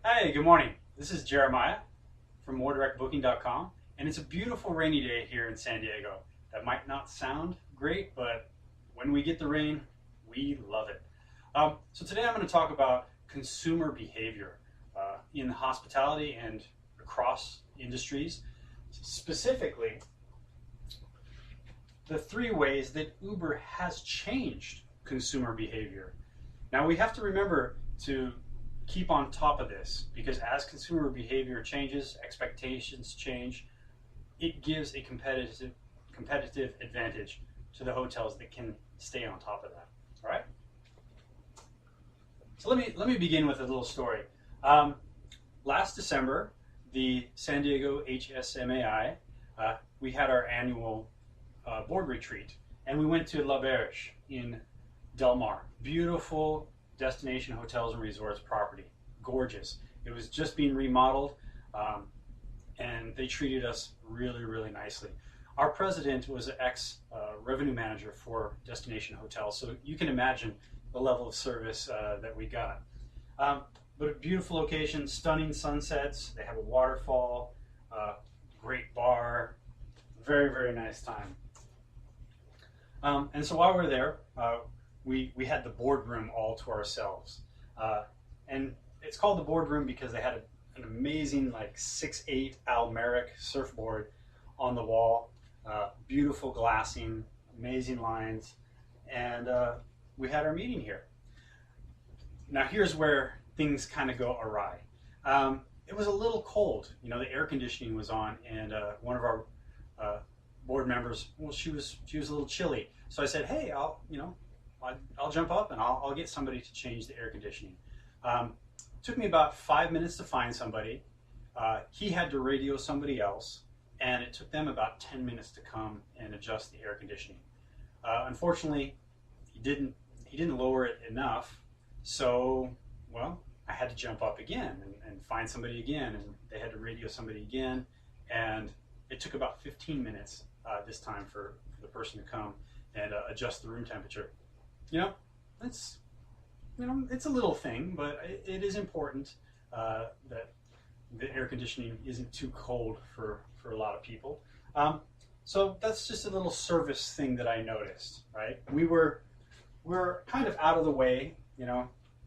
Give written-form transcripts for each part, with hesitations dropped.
Hey, good morning. This is Jeremiah from MoreDirectBooking.com, and it's a beautiful rainy day here in San Diego. That might not sound great, but when we get the rain, we love it. So today I'm going to talk about consumer behavior in hospitality and across industries, specifically the three ways that Uber has changed consumer behavior. Now we have to remember to keep on top of this because as consumer behavior changes, expectations change, it gives a competitive advantage to the hotels that can stay on top of that. All right. So let me begin with a little story. Last December, the San Diego HSMAI, we had our annual board retreat, and we went to L'Auberge in Del Mar. Beautiful destination hotels and resorts property, gorgeous. It was just being remodeled, and they treated us really, really nicely. Our president was an ex-revenue manager for destination hotels, so you can imagine the level of service that we got. But a beautiful location, stunning sunsets. They have a waterfall, great bar, very, very nice time. And so while we were there, we had the boardroom all to ourselves. And it's called the boardroom because they had an amazing like 6'8" Almeric surfboard on the wall, beautiful glassing, amazing lines, and we had our meeting here. Now here's where things kind of go awry. It was a little cold, you know, the air conditioning was on, and one of our board members, well, she was a little chilly. So I said, hey, I'll jump up and I'll get somebody to change the air conditioning. Took me about 5 minutes to find somebody. He had to radio somebody else, and it took them about 10 minutes to come and adjust the air conditioning. Unfortunately, he didn't lower it enough, so well, I had to jump up again and find somebody again, and they had to radio somebody again, and it took about 15 minutes this time for the person to come and adjust the room temperature. It's a little thing, but it is important that the air conditioning isn't too cold for a lot of people. So that's just a little service thing that I noticed, right? We're kind of out of the way,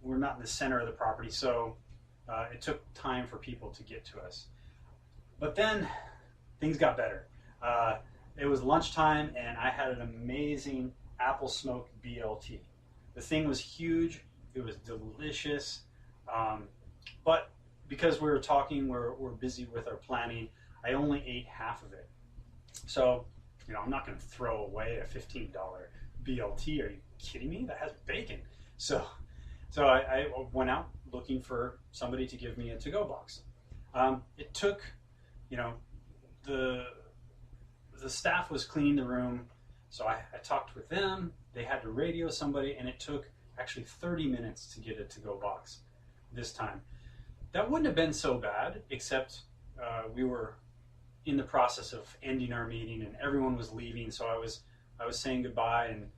we're not in the center of the property, so it took time for people to get to us. But then things got better. It was lunchtime, and I had an amazing apple smoked BLT. The thing was huge. It was delicious. But because we were talking, we're busy with our planning, I only ate half of it. So, I'm not going to throw away a $15 BLT. Are you kidding me? That has bacon. So I went out looking for somebody to give me a to-go box. It took, the staff was cleaning the room, so I talked with them. They had to radio somebody, and it took actually 30 minutes to get a to-go box this time. That wouldn't have been so bad, except we were in the process of ending our meeting, and everyone was leaving, so I was saying goodbye, and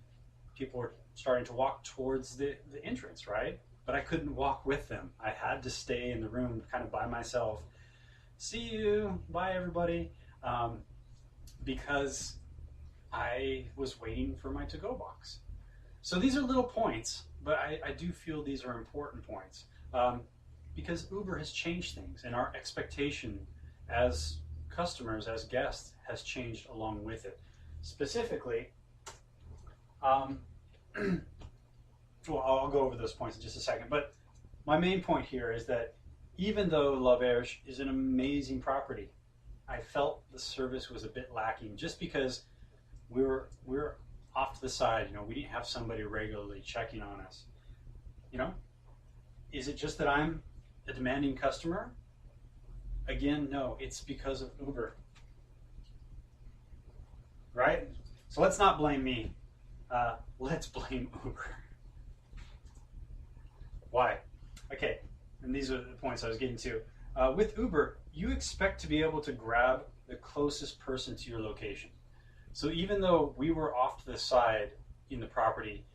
people were starting to walk towards the entrance, right? But I couldn't walk with them. I had to stay in the room kind of by myself. See you, bye everybody, because I was waiting for my to-go box. So these are little points, but I do feel these are important points because Uber has changed things, and our expectation as customers, as guests, has changed along with it. Specifically, well, I'll go over those points in just a second, but my main point here is that even though L'Auberge is an amazing property, I felt the service was a bit lacking just because we were off to the side. We didn't have somebody regularly checking on us. Is it just that I'm a demanding customer? Again, no, it's because of Uber, right? So let's not blame me. Let's blame Uber. Why? Okay, and these are the points I was getting to. With Uber, you expect to be able to grab the closest person to your location. So even though we were off to the side in the property,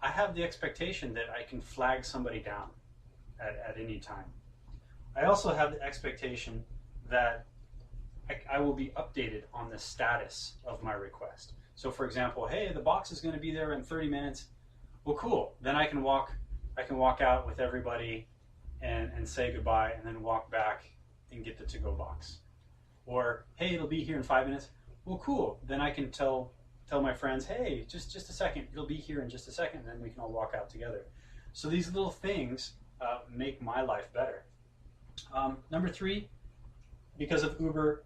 I have the expectation that I can flag somebody down at any time. I also have the expectation that I will be updated on the status of my request. So for example, hey, the box is going to be there in 30 minutes. Well, cool. Then I can walk out with everybody and say goodbye and then walk back and get the to-go box. Or, hey, it'll be here in 5 minutes. Well, cool. Then I can tell my friends, hey, just a second. It'll be here in just a second. And then we can all walk out together. So these little things make my life better. Number 3, because of Uber,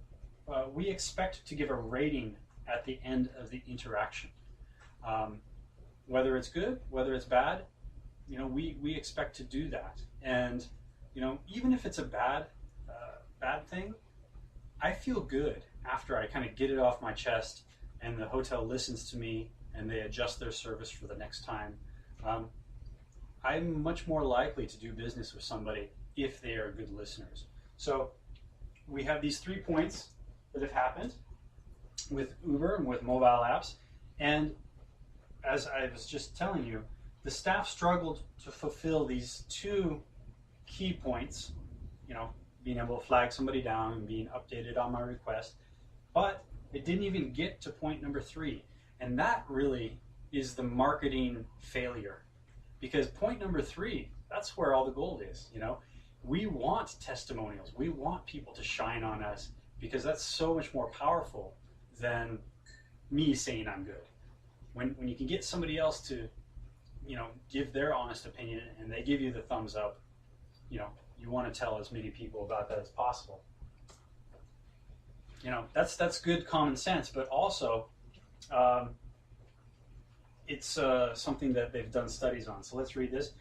we expect to give a rating at the end of the interaction. Whether it's good, whether it's bad, we expect to do that. And even if it's a bad thing, I feel good after I kind of get it off my chest and the hotel listens to me and they adjust their service for the next time. I'm much more likely to do business with somebody if they are good listeners. So we have these 3 points that have happened with Uber and with mobile apps. And as I was just telling you, the staff struggled to fulfill these 2 key points, being able to flag somebody down and being updated on my request. But it didn't even get to point number 3. And that really is the marketing failure. Because point number 3, that's where all the gold is. We want testimonials. We want people to shine on us because that's so much more powerful than me saying I'm good. When you can get somebody else to, give their honest opinion and they give you the thumbs up, you want to tell as many people about that as possible. That's good common sense, but also it's something that they've done studies on. So let's read this.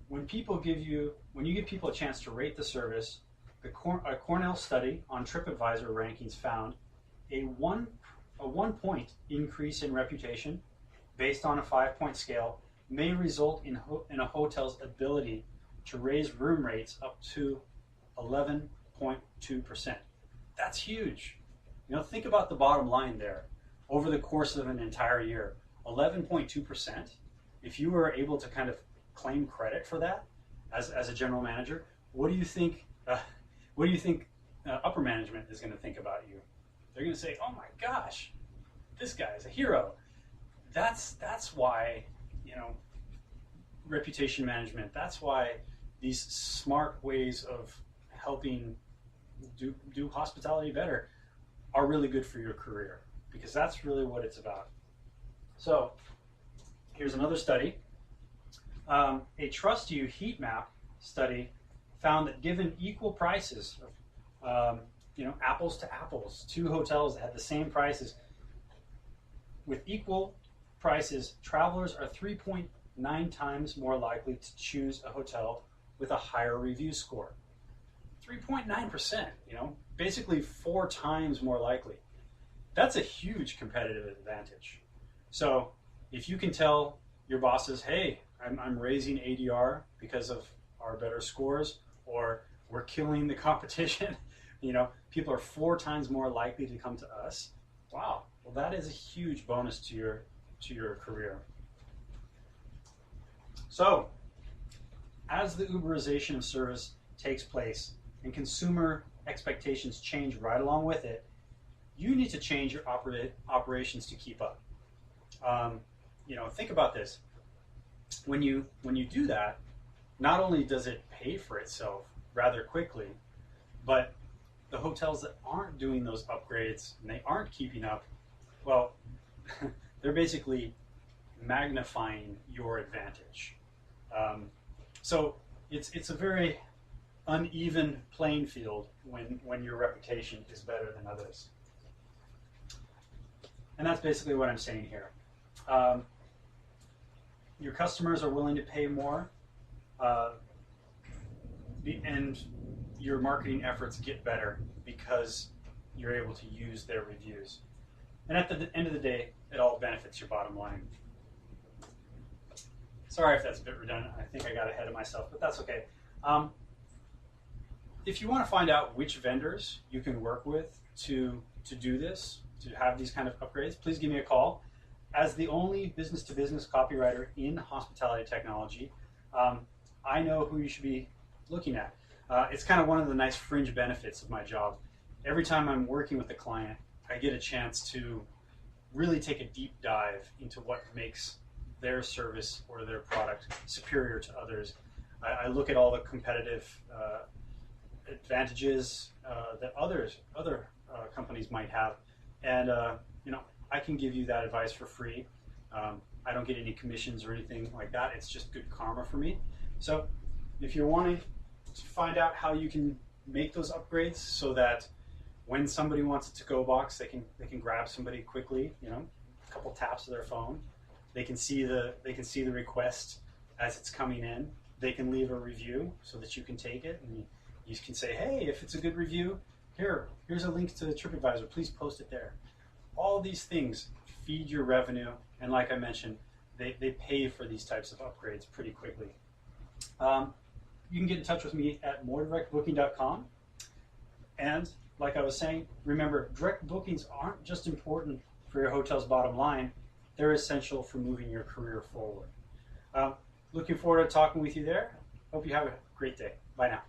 When you give people a chance to rate the service, a Cornell study on TripAdvisor rankings found a 1 point increase in reputation based on a 5-point scale may result in a hotel's ability to raise room rates up to 11.2%. That's huge. Think about the bottom line there. Over the course of an entire year, 11.2%, if you were able to kind of claim credit for that as a general manager, what do you think upper management is going to think about you? They're going to say, oh my gosh, this guy is a hero. That's why, reputation management, that's why these smart ways of helping do hospitality better are really good for your career, because that's really what it's about. So here's another study. A Trust You heat map study found that given equal prices, apples to apples, 2 hotels that had the same prices, with equal prices, travelers are 3.9 times more likely to choose a hotel with a higher review score. 3.9%, basically 4 times more likely. That's a huge competitive advantage. So if you can tell your bosses, hey, I'm raising ADR because of our better scores, or we're killing the competition, people are 4 times more likely to come to us. Wow, well, that is a huge bonus to your career. So as the Uberization of service takes place and consumer expectations change right along with it, you need to change your operations to keep up. Think about this. When you do that, not only does it pay for itself rather quickly, but the hotels that aren't doing those upgrades and they aren't keeping up, well, they're basically magnifying your advantage. So it's a very uneven playing field when your reputation is better than others. And that's basically what I'm saying here. Your customers are willing to pay more, and your marketing efforts get better because you're able to use their reviews. And at the end of the day, it all benefits your bottom line. Sorry if that's a bit redundant. I think I got ahead of myself, but that's okay. If you want to find out which vendors you can work with to do this, to have these kind of upgrades, please give me a call. As the only business-to-business copywriter in hospitality technology, I know who you should be looking at. It's kind of one of the nice fringe benefits of my job. Every time I'm working with a client, I get a chance to really take a deep dive into what makes their service or their product superior to others. I look at all the competitive advantages that other companies might have, and I can give you that advice for free. I don't get any commissions or anything like that. It's just good karma for me. So if you're wanting to find out how you can make those upgrades so that when somebody wants a to-go box, they can grab somebody quickly, a couple taps of their phone. They can see the request as it's coming in. They can leave a review so that you can take it and you can say, hey, if it's a good review, here's a link to TripAdvisor. Please post it there. All these things feed your revenue, and like I mentioned, they pay for these types of upgrades pretty quickly. You can get in touch with me at moredirectbooking.com. And like I was saying, remember, direct bookings aren't just important for your hotel's bottom line. They're essential for moving your career forward. Looking forward to talking with you there. Hope you have a great day. Bye now.